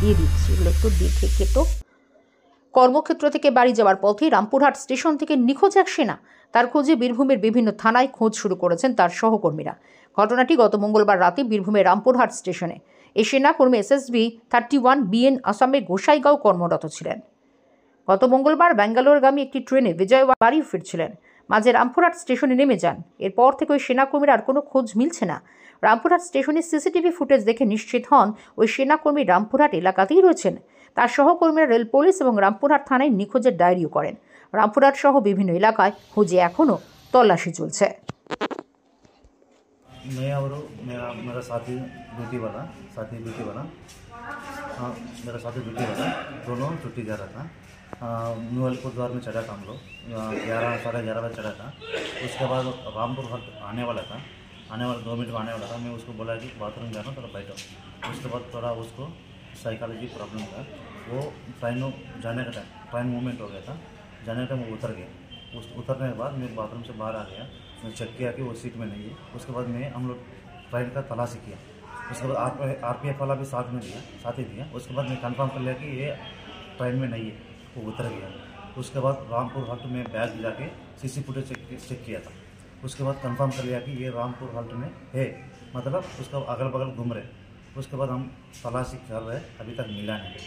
দিয়ে দিচ্ছি, এগুলো একটু দেখে কেটো। কর্মক্ষেত্র থেকে বাড়ি যাওয়ার পথে রামপুরহাট স্টেশন থেকে নিখোঁজ এক সেনা, তার খোঁজে বীরভূমের বিভিন্ন থানায় খোঁজ শুরু করেছেন তার সহকর্মীরা। ঘটনাটি গত মঙ্গলবার রাতে বীরভূমের রামপুরহাট স্টেশনে। এই সেনাকর্মী SSB 31 BN আসামের গোসাইগাঁও কর্মরত ছিলেন। গত মঙ্গলবার ব্যাঙ্গালোরগামী একটি ট্রেনে বিজয়ওয়াড়া বাড়ি ফিরছিলেন, মাঝে রামপুরহাট স্টেশনে নেমে যান। এরপর থেকে ওই সেনাকর্মীর আর কোনো খোঁজ মিলছে না। রামপুরহাট স্টেশনের CCTV ফুটেজ দেখে নিশ্চিত হন ওই সেনাকর্মী রামপুরহাট এলাকাতেই রয়েছেন। তার সহকর্মীরা রেল পুলিশ এবং রামপুরহাট থানায় নিখোঁজের ডায়েরিও করেন। রামপুরহাট সহ বিভিন্ন এলাকায় খোঁজে এখনও তল্লাশি চলছে। मेरा साथी ड्यूटी वाला मेरा साथी ड्यूटी वाला दोनों छुट्टी जा रहा था। न्यू अलीपुर द्वार में चढ़ा था हम लोग, 11 बजे चढ़ा था। उसके बाद रामपुर हाट आने वाला 2 मिनट में आने वाला था। मैं उसको बोला कि बाथरूम जाना थोड़ा बैठो। उसके बाद थोड़ा उसको साइकोलॉजी प्रॉब्लम था, वो ट्रेन मूवमेंट हो गया था। जाने का टाइम वो उतर गया। उतरने के बाद मैं बाथरूम से बाहर आ गया, मैं चेक किया कि वो सीट में नहीं है। उसके बाद हम लोग ट्रेन का तलाशी किया। उसके बाद RPF वाला भी साथ ही दिया। उसके बाद मैं कंफर्म कर लिया कि ये ट्रेन में नहीं है, वो उतर गया। उसके बाद रामपुर हाट में बैग जाके CC फुटेज चेक किया था। उसके बाद कंफर्म कर लिया कि ये रामपुर हाट में है, मतलब उसका अगल बगल घूम रहे। उसके बाद हम तलाशी कर रहे, अभी तक मिला नहीं।